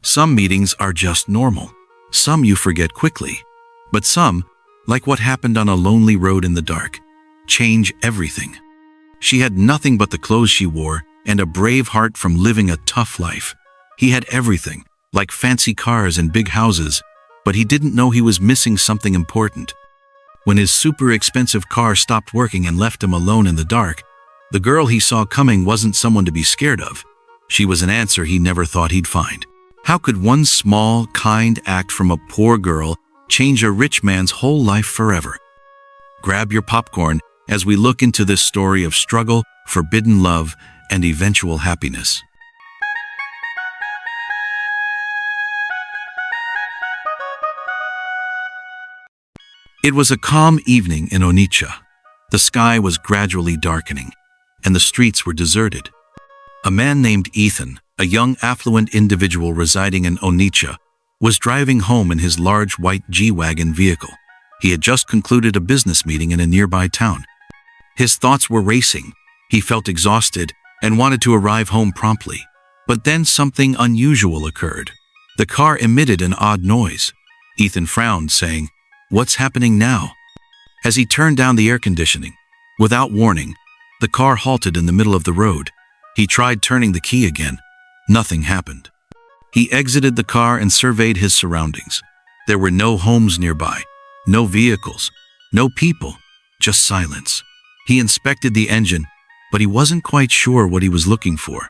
Some meetings are just normal. Some you forget quickly. But some, like what happened on a lonely road in the dark, change everything. She had nothing but the clothes she wore and a brave heart from living a tough life. He had everything, like fancy cars and big houses, but he didn't know he was missing something important. When his super expensive car stopped working and left him alone in the dark, the girl he saw coming wasn't someone to be scared of. She was an answer he never thought he'd find. How could one small, kind act from a poor girl change a rich man's whole life forever? Grab your popcorn as we look into this story of struggle, forbidden love, and eventual happiness. It was a calm evening in Onitsha. The sky was gradually darkening, and the streets were deserted. A man named Ethan, a young affluent individual residing in Onitsha, was driving home in his large white G-Wagon vehicle. He had just concluded a business meeting in a nearby town. His thoughts were racing. He felt exhausted and wanted to arrive home promptly. But then something unusual occurred. The car emitted an odd noise. Ethan frowned, saying, "What's happening now?" As he turned down the air conditioning, without warning, the car halted in the middle of the road. He tried turning the key again. Nothing happened. He exited the car and surveyed his surroundings. There were no homes nearby, no vehicles, no people, just silence. He inspected the engine, but he wasn't quite sure what he was looking for.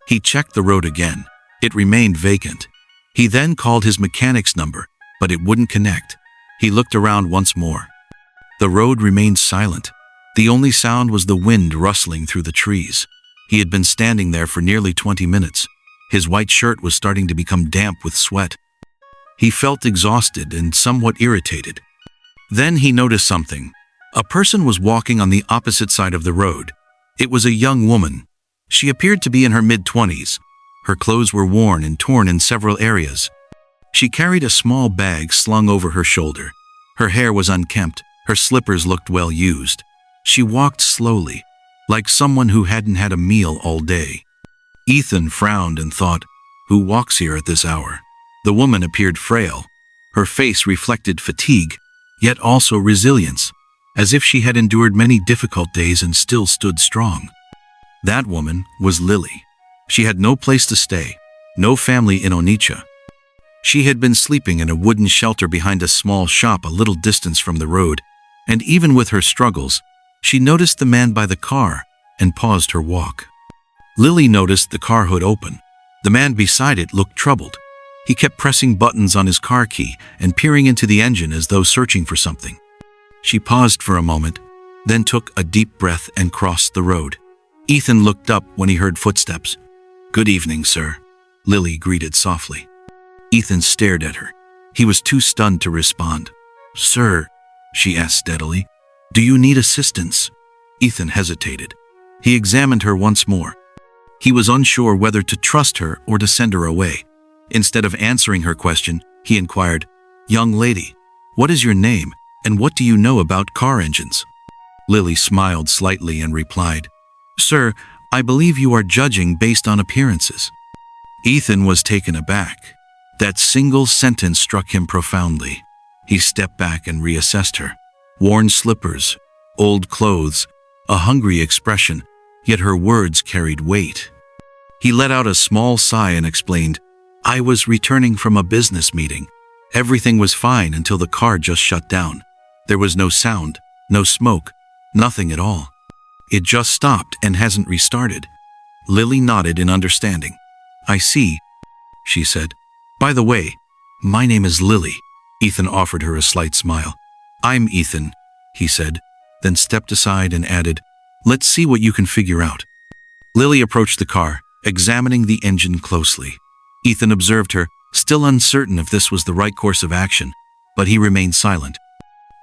He checked the road again. It remained vacant. He then called his mechanic's number, but it wouldn't connect. He looked around once more. The road remained silent. The only sound was the wind rustling through the trees. He had been standing there for nearly 20 minutes. His white shirt was starting to become damp with sweat. He felt exhausted and somewhat irritated. Then he noticed something. A person was walking on the opposite side of the road. It was a young woman. She appeared to be in her mid-20s. Her clothes were worn and torn in several areas. She carried a small bag slung over her shoulder. Her hair was unkempt. Her slippers looked well used. She walked slowly, like someone who hadn't had a meal all day. Ethan frowned and thought, "Who walks here at this hour?" The woman appeared frail. Her face reflected fatigue, yet also resilience, as if she had endured many difficult days and still stood strong. That woman was Lily. She had no place to stay, no family in Onitsha. She had been sleeping in a wooden shelter behind a small shop a little distance from the road, and even with her struggles, she noticed the man by the car and paused her walk. Lily noticed the car hood open. The man beside it looked troubled. He kept pressing buttons on his car key and peering into the engine as though searching for something. She paused for a moment, then took a deep breath and crossed the road. Ethan looked up when he heard footsteps. "Good evening, sir," Lily greeted softly. Ethan stared at her. He was too stunned to respond. "Sir," she asked steadily, "do you need assistance?" Ethan hesitated. He examined her once more. He was unsure whether to trust her or to send her away. Instead of answering her question, he inquired, "Young lady, what is your name, and what do you know about car engines?" Lily smiled slightly and replied, "Sir, I believe you are judging based on appearances." Ethan was taken aback. That single sentence struck him profoundly. He stepped back and reassessed her. Worn slippers, old clothes, a hungry expression, yet her words carried weight. He let out a small sigh and explained, "I was returning from a business meeting. Everything was fine until the car just shut down. There was no sound, no smoke, nothing at all. It just stopped and hasn't restarted." Lily nodded in understanding. "I see," she said. "By the way, my name is Lily." Ethan offered her a slight smile. "I'm Ethan," he said, then stepped aside and added, "Let's see what you can figure out." Lily approached the car, examining the engine closely. Ethan observed her, still uncertain if this was the right course of action, but he remained silent.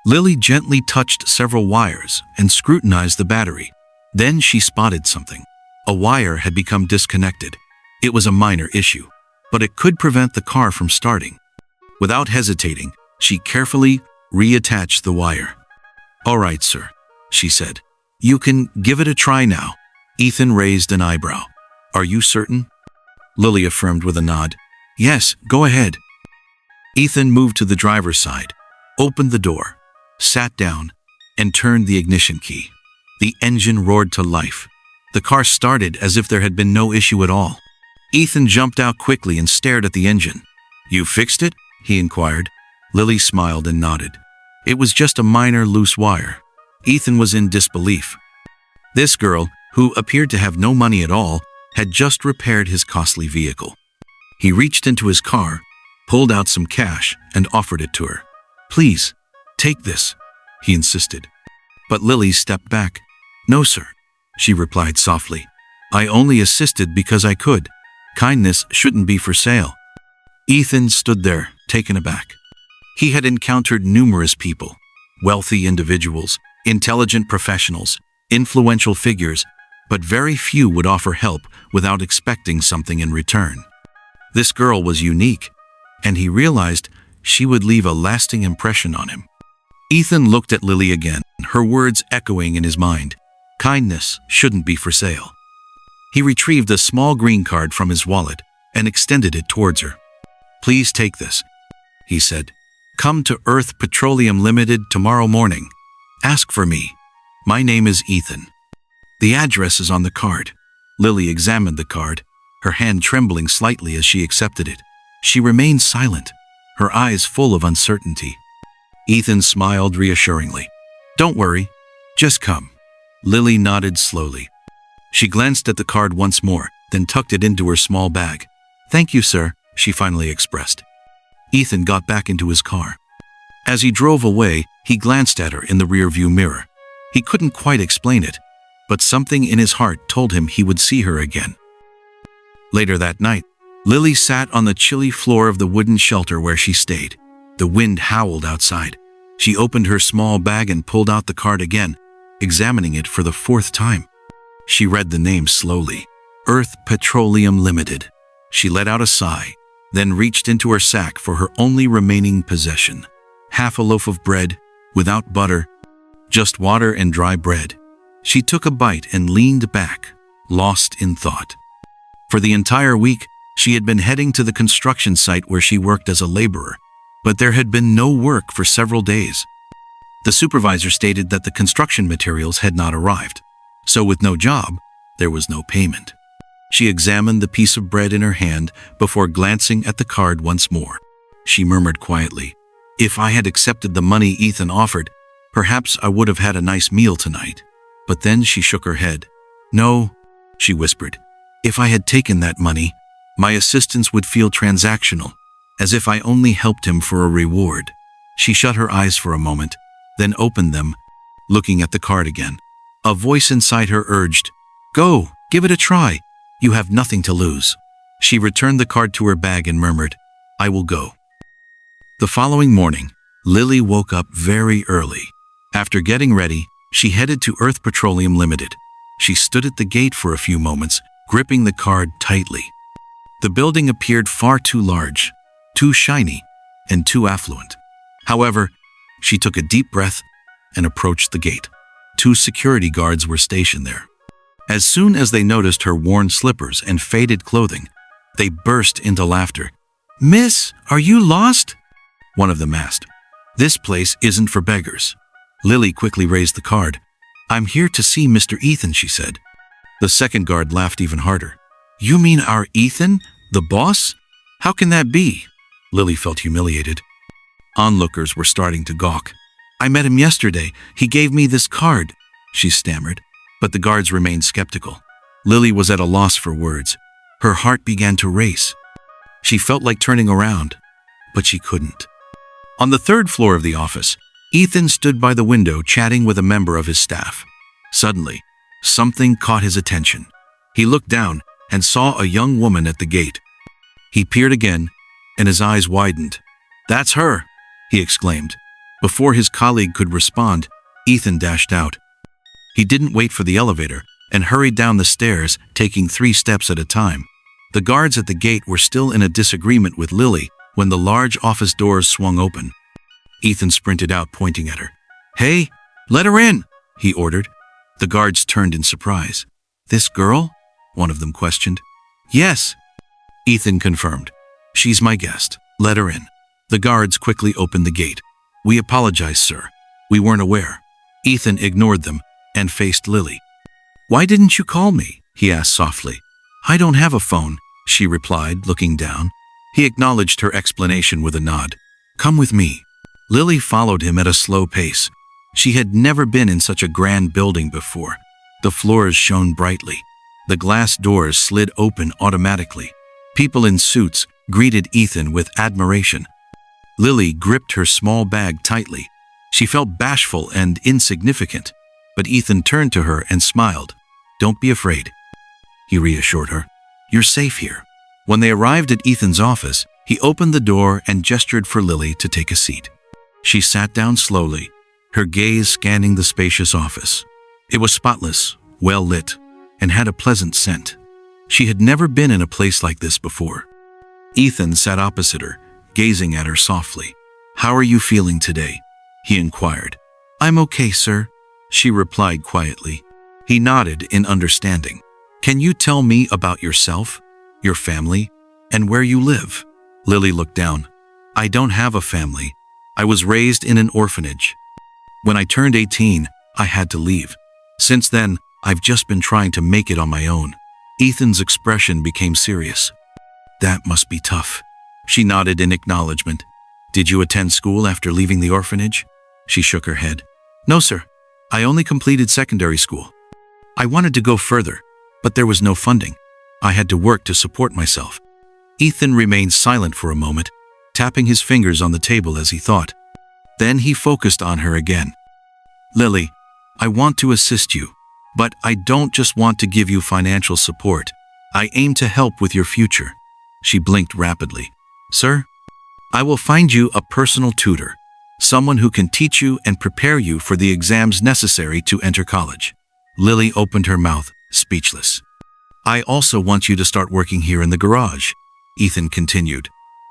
Lily gently touched several wires and scrutinized the battery. Then she spotted something. A wire had become disconnected. It was a minor issue, but it could prevent the car from starting. Without hesitating, she carefully reattached the wire. "All right, sir," she said. "You can give it a try now." Ethan raised an eyebrow. "Are you certain?" Lily affirmed with a nod. Yes, go ahead. Ethan moved to the driver's side, opened the door, sat down, and turned the ignition key. The engine roared to life. The car started as if there had been no issue at all. Ethan jumped out quickly and stared at the engine. You fixed it? He inquired. Lily smiled and nodded. It was just a minor loose wire. Ethan was in disbelief. This girl, who appeared to have no money at all, had just repaired his costly vehicle. He reached into his car, pulled out some cash, and offered it to her. Please, take this, he insisted. But Lily stepped back. No, sir, she replied softly. I only assisted because I could. Kindness shouldn't be for sale. Ethan stood there, taken aback. He had encountered numerous people, wealthy individuals, intelligent professionals, influential figures, but very few would offer help without expecting something in return. This girl was unique, and he realized she would leave a lasting impression on him. Ethan looked at Lily again, her words echoing in his mind. Kindness shouldn't be for sale. He retrieved a small green card from his wallet and extended it towards her. Please take this, he said. Come to Earth Petroleum Limited tomorrow morning. Ask for me. My name is Ethan. The address is on the card. Lily examined the card, her hand trembling slightly as she accepted it. She remained silent, her eyes full of uncertainty. Ethan smiled reassuringly. Don't worry, just come. Lily nodded slowly. She glanced at the card once more, then tucked it into her small bag. Thank you, sir, she finally expressed. Ethan got back into his car. As he drove away, he glanced at her in the rearview mirror. He couldn't quite explain it, but something in his heart told him he would see her again. Later that night, Lily sat on the chilly floor of the wooden shelter where she stayed. The wind howled outside. She opened her small bag and pulled out the card again, examining it for the fourth time. She read the name slowly. Earth Petroleum Limited. She let out a sigh, then reached into her sack for her only remaining possession. Half a loaf of bread, without butter, just water and dry bread. She took a bite and leaned back, lost in thought. For the entire week, she had been heading to the construction site where she worked as a laborer, but there had been no work for several days. The supervisor stated that the construction materials had not arrived, so with no job, there was no payment. She examined the piece of bread in her hand before glancing at the card once more. She murmured quietly, If I had accepted the money Ethan offered, perhaps I would have had a nice meal tonight. But then she shook her head. No, she whispered. If I had taken that money, my assistance would feel transactional, as if I only helped him for a reward. She shut her eyes for a moment, then opened them, looking at the card again. A voice inside her urged, Go, give it a try. You have nothing to lose. She returned the card to her bag and murmured, I will go. The following morning, Lily woke up very early. After getting ready, she headed to Earth Petroleum Limited. She stood at the gate for a few moments, gripping the card tightly. The building appeared far too large, too shiny, and too affluent. However, she took a deep breath and approached the gate. 2 security guards were stationed there. As soon as they noticed her worn slippers and faded clothing, they burst into laughter. Miss, are you lost? One of them asked. This place isn't for beggars. Lily quickly raised the card. I'm here to see Mr. Ethan, she said. The second guard laughed even harder. You mean our Ethan, the boss? How can that be? Lily felt humiliated. Onlookers were starting to gawk. I met him yesterday. He gave me this card, she stammered. But the guards remained skeptical. Lily was at a loss for words. Her heart began to race. She felt like turning around, but she couldn't. On the 3rd floor of the office, Ethan stood by the window chatting with a member of his staff. Suddenly, something caught his attention. He looked down and saw a young woman at the gate. He peered again, and his eyes widened. That's her, he exclaimed. Before his colleague could respond, Ethan dashed out. He didn't wait for the elevator and hurried down the stairs, taking 3 steps at a time. The guards at the gate were still in a disagreement with Lily when the large office doors swung open. Ethan sprinted out, pointing at her. Hey, let her in, he ordered. The guards turned in surprise. This girl? One of them questioned. Yes, Ethan confirmed. She's my guest. Let her in. The guards quickly opened the gate. We apologize, sir. We weren't aware. Ethan ignored them and faced Lily. Why didn't you call me? He asked softly. I don't have a phone, she replied, looking down. He acknowledged her explanation with a nod. Come with me. Lily followed him at a slow pace. She had never been in such a grand building before. The floors shone brightly. The glass doors slid open automatically. People in suits greeted Ethan with admiration. Lily gripped her small bag tightly. She felt bashful and insignificant, but Ethan turned to her and smiled. Don't be afraid, he reassured her. You're safe here. When they arrived at Ethan's office, he opened the door and gestured for Lily to take a seat. She sat down slowly, her gaze scanning the spacious office. It was spotless, well lit, and had a pleasant scent. She had never been in a place like this before. Ethan sat opposite her, gazing at her softly. How are you feeling today? He inquired. I'm okay, sir, she replied quietly. He nodded in understanding. Can you tell me about yourself, your family, and where you live? Lily looked down. I don't have a family. I was raised in an orphanage. When I turned 18, I had to leave. Since then, I've just been trying to make it on my own. Ethan's expression became serious. That must be tough. She nodded in acknowledgement. Did you attend school after leaving the orphanage? She shook her head. No, sir. I only completed secondary school. I wanted to go further, but there was no funding. I had to work to support myself. Ethan remained silent for a moment, tapping his fingers on the table as he thought. Then he focused on her again. Lily, I want to assist you, but I don't just want to give you financial support. I aim to help with your future. She blinked rapidly. Sir, I will find you a personal tutor, someone who can teach you and prepare you for the exams necessary to enter college. Lily opened her mouth, speechless. I also want you to start working here in the garage, Ethan continued.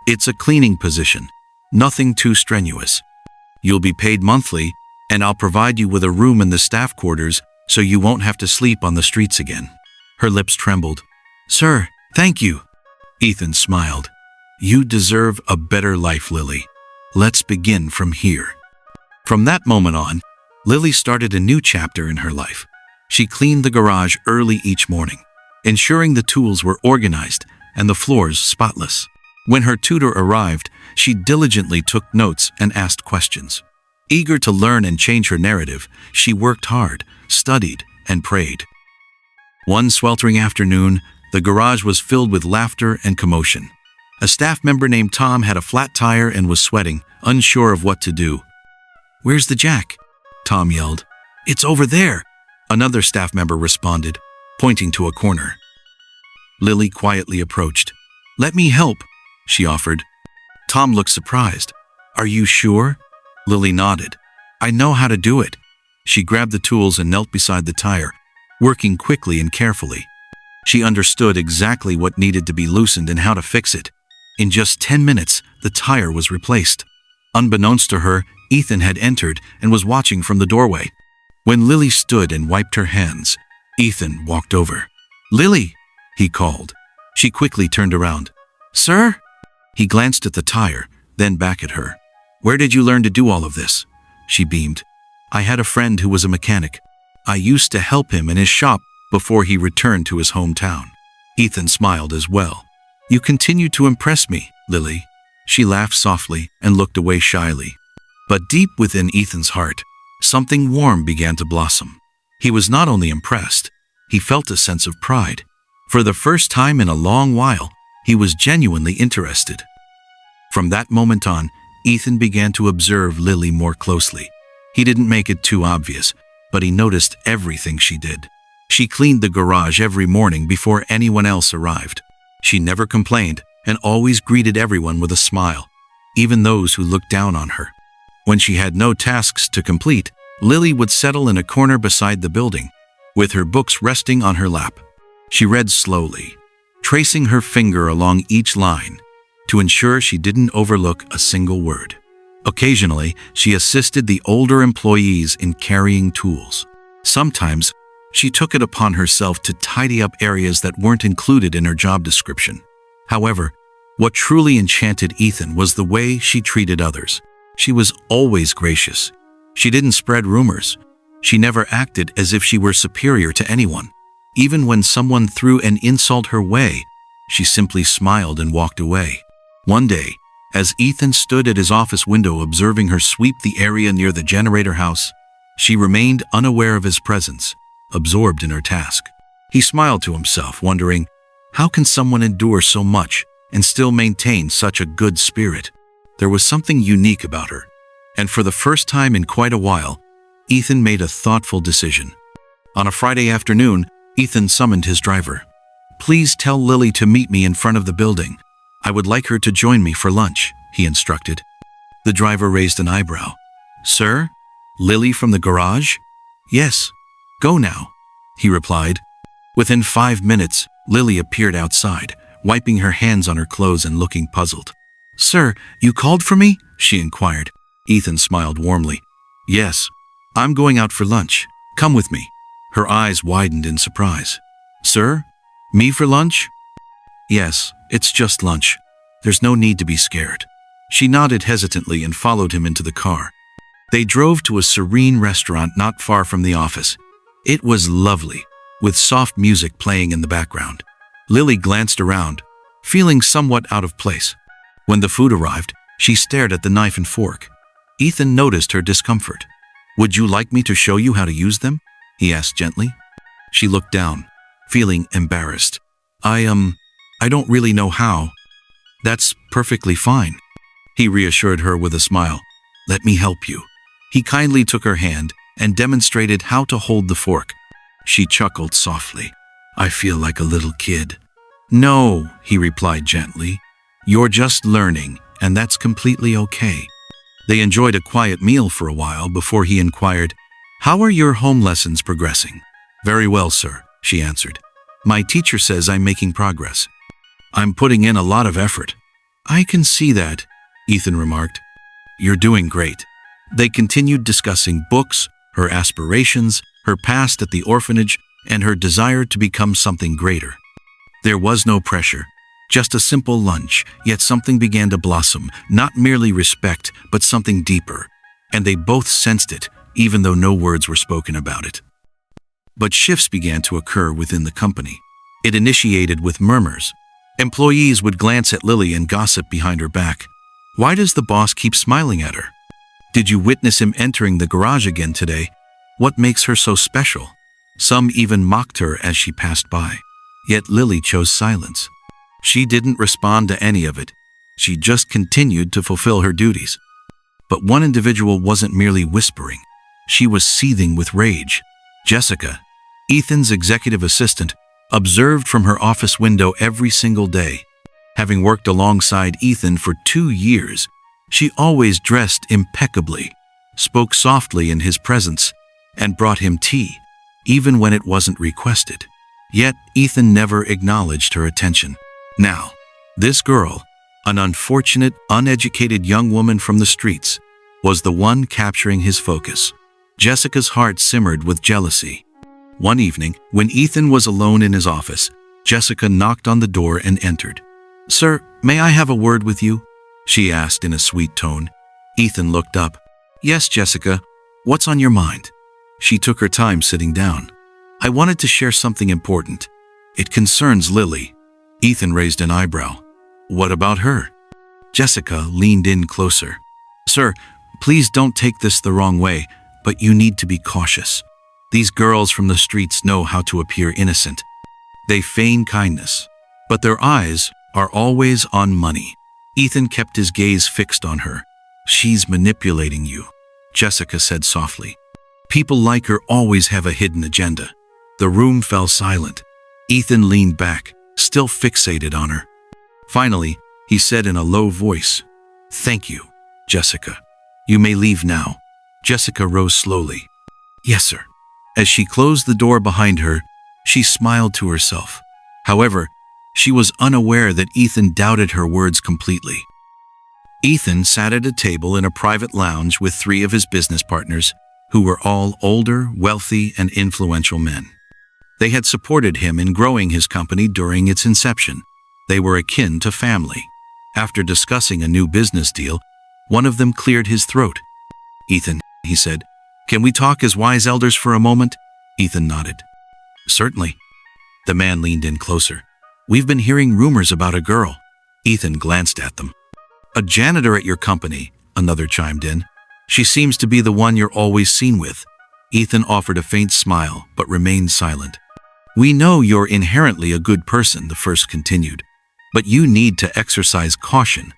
It's a cleaning position, nothing too strenuous. You'll be paid monthly, and I'll provide you with a room in the staff quarters so you won't have to sleep on the streets again. Her lips trembled. Sir, thank you. Ethan smiled. You deserve a better life, Lily. Let's begin from here. From that moment on, Lily started a new chapter in her life. She cleaned the garage early each morning, ensuring the tools were organized and the floors spotless. When her tutor arrived, she diligently took notes and asked questions. Eager to learn and change her narrative, she worked hard, studied, and prayed. One sweltering afternoon, the garage was filled with laughter and commotion. A staff member named Tom had a flat tire and was sweating, unsure of what to do. Where's the jack? Tom yelled. It's over there, another staff member responded, pointing to a corner. Lily quietly approached. Let me help, she offered. Tom looked surprised. Are you sure? Lily nodded. I know how to do it. She grabbed the tools and knelt beside the tire, working quickly and carefully. She understood exactly what needed to be loosened and how to fix it. In just 10 minutes, the tire was replaced. Unbeknownst to her, Ethan had entered and was watching from the doorway. When Lily stood and wiped her hands, Ethan walked over. Lily, he called. She quickly turned around. Sir? He glanced at the tire, then back at her. Where did you learn to do all of this? She beamed. I had a friend who was a mechanic. I used to help him in his shop before he returned to his hometown. Ethan smiled as well. You continue to impress me, Lily. She laughed softly and looked away shyly. But deep within Ethan's heart, something warm began to blossom. He was not only impressed, he felt a sense of pride. For the first time in a long while, he was genuinely interested. From that moment on, Ethan began to observe Lily more closely. He didn't make it too obvious, but he noticed everything she did. She cleaned the garage every morning before anyone else arrived. She never complained and always greeted everyone with a smile, even those who looked down on her. When she had no tasks to complete, Lily would settle in a corner beside the building, with her books resting on her lap. She read slowly, tracing her finger along each line to ensure she didn't overlook a single word. Occasionally, she assisted the older employees in carrying tools. Sometimes, she took it upon herself to tidy up areas that weren't included in her job description. However, What truly enchanted Ethan was the way she treated others. She was always gracious. She didn't spread rumors. She never acted as if she were superior to anyone. Even when someone threw an insult her way, she simply smiled and walked away. One day, as Ethan stood at his office window observing her sweep the area near the generator house, she remained unaware of his presence, absorbed in her task. He smiled to himself, wondering, how can someone endure so much and still maintain such a good spirit? There was something unique about her, and for the first time in quite a while, Ethan made a thoughtful decision. On a Friday afternoon, Ethan summoned his driver. "Please tell Lily to meet me in front of the building. I would like her to join me for lunch," he instructed. The driver raised an eyebrow. "Sir? Lily from the garage?" "Yes. Go now," he replied. Within 5 minutes, Lily appeared outside, wiping her hands on her clothes and looking puzzled. "Sir, you called for me?" she inquired. Ethan smiled warmly. "Yes. I'm going out for lunch. Come with me." Her eyes widened in surprise. "Sir? Me for lunch?" "Yes, it's just lunch. There's no need to be scared." She nodded hesitantly and followed him into the car. They drove to a serene restaurant not far from the office. It was lovely, with soft music playing in the background. Lily glanced around, feeling somewhat out of place. When the food arrived, she stared at the knife and fork. Ethan noticed her discomfort. "Would you like me to show you how to use them?" he asked gently. She looked down, feeling embarrassed. I don't really know how." "That's perfectly fine," he reassured her with a smile. "Let me help you." He kindly took her hand and demonstrated how to hold the fork. She chuckled softly. "I feel like a little kid." "No," he replied gently. "You're just learning, and that's completely okay." They enjoyed a quiet meal for a while before he inquired, "How are your home lessons progressing?" "Very well, sir," she answered. "My teacher says I'm making progress. I'm putting in a lot of effort." "I can see that," Ethan remarked. "You're doing great." They continued discussing books, her aspirations, her past at the orphanage, and her desire to become something greater. There was no pressure, just a simple lunch, yet something began to blossom, not merely respect, but something deeper. And they both sensed it, even though no words were spoken about it. But shifts began to occur within the company. It initiated with murmurs. Employees would glance at Lily and gossip behind her back. "Why does the boss keep smiling at her? Did you witness him entering the garage again today? What makes her so special?" Some even mocked her as she passed by. Yet Lily chose silence. She didn't respond to any of it. She just continued to fulfill her duties. But one individual wasn't merely whispering. She was seething with rage. Jessica, Ethan's executive assistant, observed from her office window every single day. Having worked alongside Ethan for 2 years, she always dressed impeccably, spoke softly in his presence, and brought him tea, even when it wasn't requested. Yet Ethan never acknowledged her attention. Now, this girl, an unfortunate, uneducated young woman from the streets, was the one capturing his focus. Jessica's heart simmered with jealousy. One evening, when Ethan was alone in his office, Jessica knocked on the door and entered. "Sir, may I have a word with you?" she asked in a sweet tone. Ethan looked up. "Yes, Jessica, what's on your mind?" She took her time sitting down. "I wanted to share something important. It concerns Lily." Ethan raised an eyebrow. "What about her?" Jessica leaned in closer. "Sir, please don't take this the wrong way, but you need to be cautious. These girls from the streets know how to appear innocent. They feign kindness, but their eyes are always on money." Ethan kept his gaze fixed on her. "She's manipulating you," Jessica said softly. "People like her always have a hidden agenda." The room fell silent. Ethan leaned back, still fixated on her. Finally, he said in a low voice, "Thank you, Jessica. You may leave now." Jessica rose slowly. "Yes, sir." As she closed the door behind her, she smiled to herself. However, she was unaware that Ethan doubted her words completely. Ethan sat at a table in a private lounge with 3 of his business partners, who were all older, wealthy, and influential men. They had supported him in growing his company during its inception. They were akin to family. After discussing a new business deal, one of them cleared his throat. "Ethan," he said, "can we talk as wise elders for a moment?" Ethan nodded. "Certainly." The man leaned in closer. "We've been hearing rumors about a girl." Ethan glanced at them. "A janitor at your company," another chimed in. "She seems to be the one you're always seen with." Ethan offered a faint smile, but remained silent. "We know you're inherently a good person," the first continued, "but you need to exercise caution.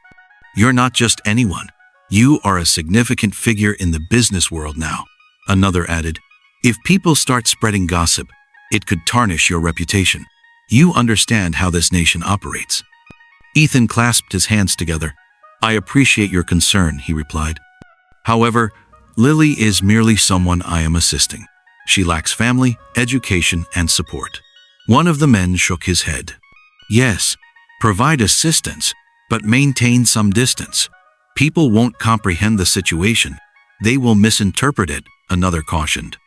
You're not just anyone. You are a significant figure in the business world now." Another added, "If people start spreading gossip, it could tarnish your reputation. You understand how this nation operates." Ethan clasped his hands together. "I appreciate your concern," he replied. "However, Lily is merely someone I am assisting. She lacks family, education, and support." One of the men shook his head. "Yes, provide assistance, but maintain some distance. People won't comprehend the situation. They will misinterpret it," another cautioned.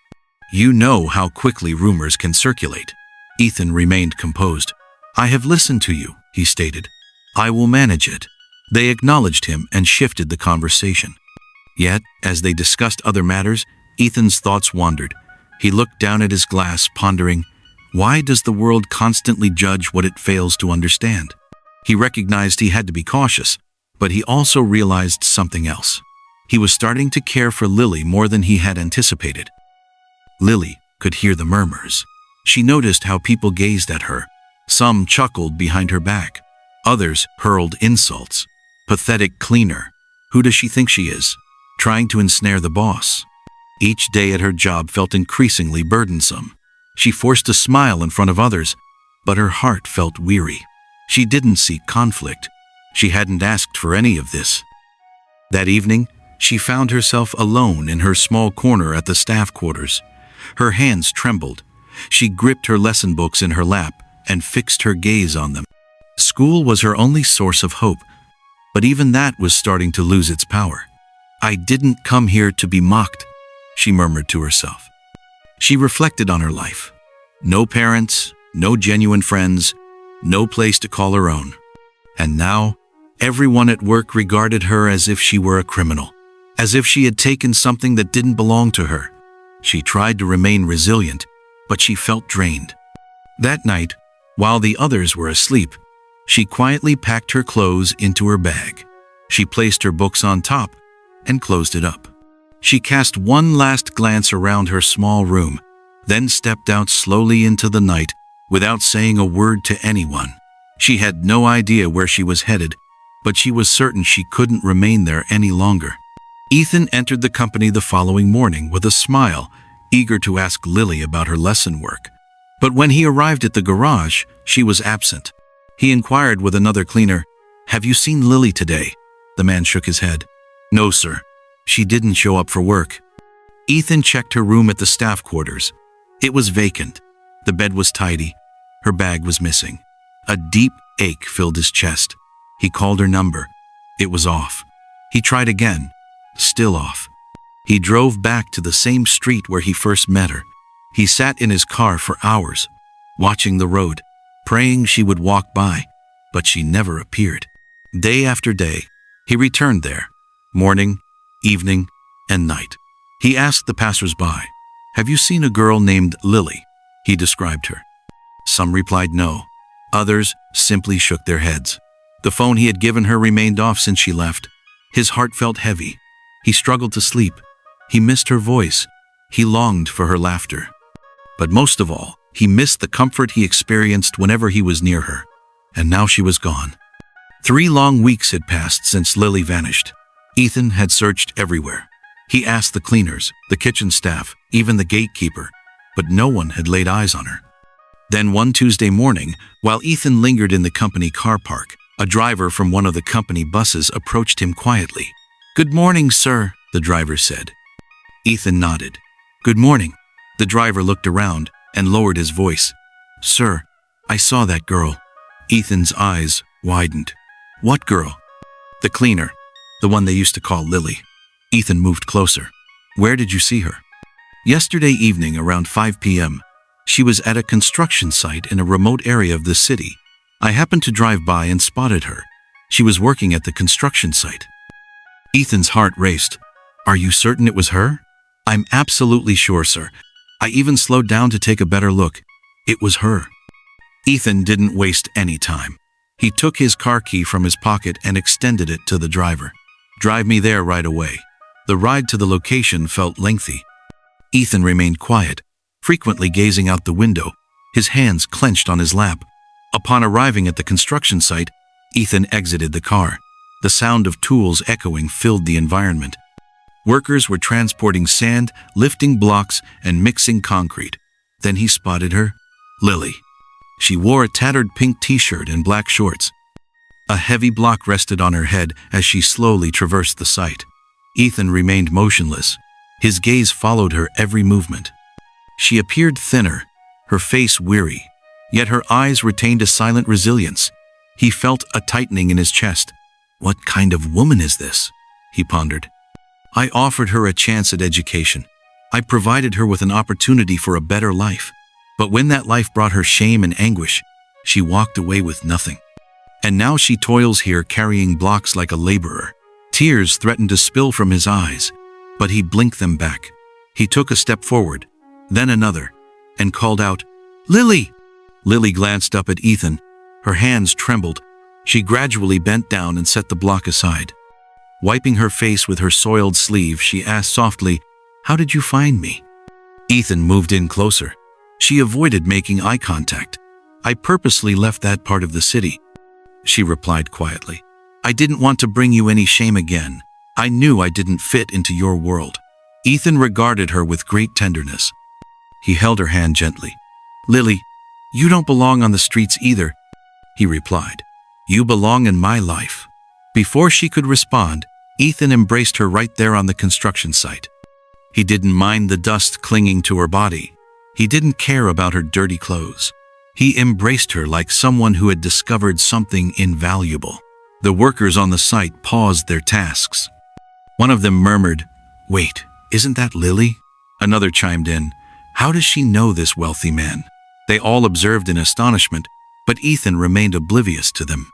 "You know how quickly rumors can circulate." Ethan remained composed. "I have listened to you," he stated. "I will manage it." They acknowledged him and shifted the conversation. Yet, as they discussed other matters, Ethan's thoughts wandered. He looked down at his glass, pondering, why does the world constantly judge what it fails to understand? He recognized he had to be cautious, but he also realized something else. He was starting to care for Lily more than he had anticipated. Lily could hear the murmurs. She noticed how people gazed at her. Some chuckled behind her back. Others hurled insults. "Pathetic cleaner. Who does she think she is? Trying to ensnare the boss." Each day at her job felt increasingly burdensome. She forced a smile in front of others, but her heart felt weary. She didn't seek conflict. She hadn't asked for any of this. That evening, she found herself alone in her small corner at the staff quarters. Her hands trembled. She gripped her lesson books in her lap and fixed her gaze on them. School was her only source of hope, but even that was starting to lose its power. "I didn't come here to be mocked," she murmured to herself. She reflected on her life. No parents, no genuine friends, no place to call her own. And now, everyone at work regarded her as if she were a criminal, as if she had taken something that didn't belong to her. She tried to remain resilient, but she felt drained. That night, while the others were asleep, she quietly packed her clothes into her bag. She placed her books on top and closed it up. She cast one last glance around her small room, then stepped out slowly into the night without saying a word to anyone. She had no idea where she was headed, but she was certain she couldn't remain there any longer. Ethan entered the company the following morning with a smile, eager to ask Lily about her lesson work. But when he arrived at the garage, she was absent. He inquired with another cleaner, "Have you seen Lily today?" The man shook his head. "No, sir. She didn't show up for work." Ethan checked her room at the staff quarters. It was vacant. The bed was tidy. Her bag was missing. A deep ache filled his chest. He called her number. It was off. He tried again. Still off. He drove back to the same street where he first met her. He sat in his car for hours, watching the road, praying she would walk by, but she never appeared. Day after day, he returned there, morning, evening, and night. He asked the passers-by, "Have you seen a girl named Lily?" He described her. Some replied no. Others simply shook their heads. The phone he had given her remained off since she left. His heart felt heavy. He struggled to sleep. He missed her voice. He longed for her laughter. But most of all, he missed the comfort he experienced whenever he was near her. And now she was gone. 3 long weeks had passed since Lily vanished. Ethan had searched everywhere. He asked the cleaners, the kitchen staff, even the gatekeeper, but no one had laid eyes on her. Then one Tuesday morning, while Ethan lingered in the company car park, a driver from one of the company buses approached him quietly. "Good morning, sir," the driver said. Ethan nodded. "Good morning." The driver looked around and lowered his voice. "Sir, I saw that girl." Ethan's eyes widened. "What girl?" "The cleaner, the one they used to call Lily." Ethan moved closer. "Where did you see her?" "Yesterday evening around 5 p.m. She was at a construction site in a remote area of the city. I happened to drive by and spotted her. She was working at the construction site. Ethan's heart raced. Are you certain it was her? I'm absolutely sure, sir. I even slowed down to take a better look. It was her. Ethan didn't waste any time. He took his car key from his pocket and extended it to the driver. Drive me there right away. The ride to the location felt lengthy. Ethan remained quiet, frequently gazing out the window, his hands clenched on his lap. Upon arriving at the construction site, Ethan exited the car. The sound of tools echoing filled the environment. Workers were transporting sand, lifting blocks, and mixing concrete. Then he spotted her, Lily. She wore a tattered pink t-shirt and black shorts. A heavy block rested on her head as she slowly traversed the site. Ethan remained motionless. His gaze followed her every movement. She appeared thinner, her face weary, yet her eyes retained a silent resilience. He felt a tightening in his chest. What kind of woman is this? He pondered. I offered her a chance at education. I provided her with an opportunity for a better life. But when that life brought her shame and anguish, she walked away with nothing. And now she toils here carrying blocks like a laborer. Tears threatened to spill from his eyes, but he blinked them back. He took a step forward, then another, and called out, Lily! Lily glanced up at Ethan. Her hands trembled. She gradually bent down and set the block aside. Wiping her face with her soiled sleeve, she asked softly, How did you find me? Ethan moved in closer. She avoided making eye contact. I purposely left that part of the city, she replied quietly. I didn't want to bring you any shame again. I knew I didn't fit into your world. Ethan regarded her with great tenderness. He held her hand gently. Lily, you don't belong on the streets either, he replied. You belong in my life. Before she could respond, Ethan embraced her right there on the construction site. He didn't mind the dust clinging to her body. He didn't care about her dirty clothes. He embraced her like someone who had discovered something invaluable. The workers on the site paused their tasks. One of them murmured, Wait, isn't that Lily? Another chimed in, How does she know this wealthy man? They all observed in astonishment, but Ethan remained oblivious to them.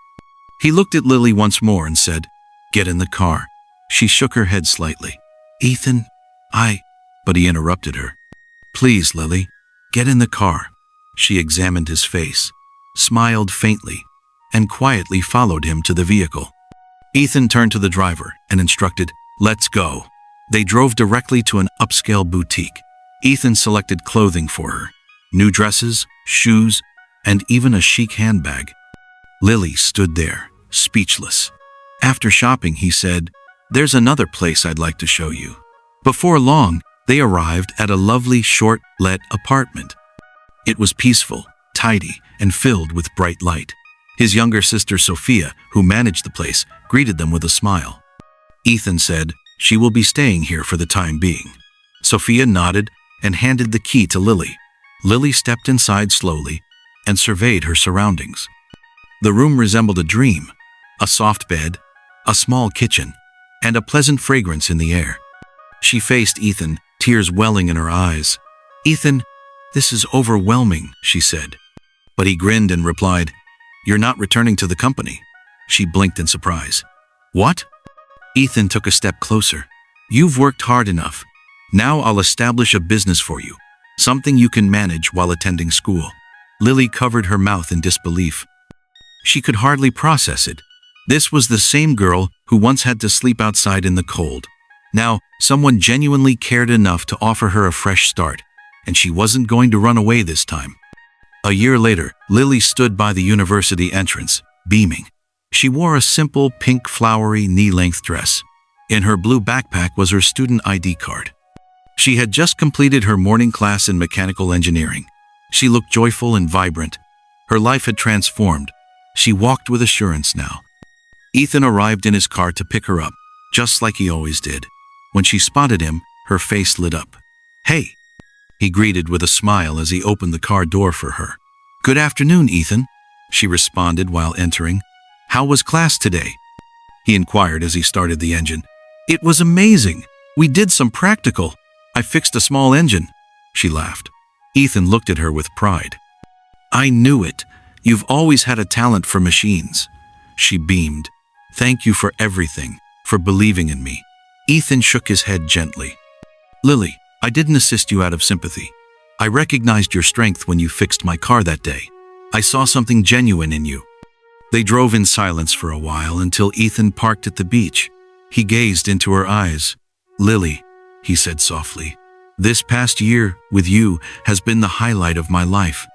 He looked at Lily once more and said, Get in the car. She shook her head slightly. Ethan, But he interrupted her. Please, Lily, get in the car. She examined his face, smiled faintly, and quietly followed him to the vehicle. Ethan turned to the driver and instructed, Let's go. They drove directly to an upscale boutique. Ethan selected clothing for her, new dresses, shoes, and even a chic handbag. Lily stood there, speechless. After shopping, he said, There's another place I'd like to show you. Before long, they arrived at a lovely short-let apartment. It was peaceful, tidy, and filled with bright light. His younger sister Sophia, who managed the place, greeted them with a smile. Ethan said, She will be staying here for the time being. Sophia nodded and handed the key to Lily. Lily stepped inside slowly and surveyed her surroundings. The room resembled a dream. A soft bed, a small kitchen, and a pleasant fragrance in the air. She faced Ethan, tears welling in her eyes. Ethan, this is overwhelming, she said. But he grinned and replied, You're not returning to the company. She blinked in surprise. What? Ethan took a step closer. You've worked hard enough. Now I'll establish a business for you, something you can manage while attending school. Lily covered her mouth in disbelief. She could hardly process it. This was the same girl who once had to sleep outside in the cold. Now, someone genuinely cared enough to offer her a fresh start, and she wasn't going to run away this time. A year later, Lily stood by the university entrance, beaming. She wore a simple pink flowery knee-length dress. In her blue backpack was her student ID card. She had just completed her morning class in mechanical engineering. She looked joyful and vibrant. Her life had transformed. She walked with assurance now. Ethan arrived in his car to pick her up, just like he always did. When she spotted him, her face lit up. Hey, he greeted with a smile as he opened the car door for her. Good afternoon, Ethan, she responded while entering. How was class today? He inquired as he started the engine. It was amazing. We did some practical. I fixed a small engine, she laughed. Ethan looked at her with pride. I knew it. You've always had a talent for machines. She beamed. Thank you for everything, for believing in me." Ethan shook his head gently. "Lily, I didn't assist you out of sympathy. I recognized your strength when you fixed my car that day. I saw something genuine in you." They drove in silence for a while until Ethan parked at the beach. He gazed into her eyes. "Lily," he said softly, "this past year with you has been the highlight of my life.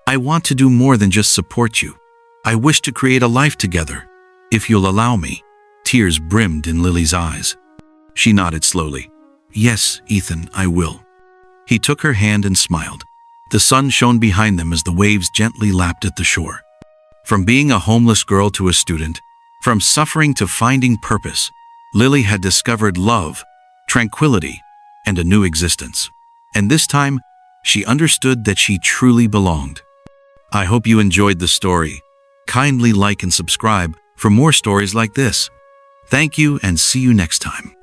I want to do more than just support you. I wish to create a life together, if you'll allow me." Tears brimmed in Lily's eyes. She nodded slowly. "Yes, Ethan, I will." He took her hand and smiled. The sun shone behind them as the waves gently lapped at the shore. From being a homeless girl to a student, from suffering to finding purpose, Lily had discovered love, tranquility, and a new existence. And this time, she understood that she truly belonged. I hope you enjoyed the story. Kindly like and subscribe for more stories like this. Thank you and see you next time.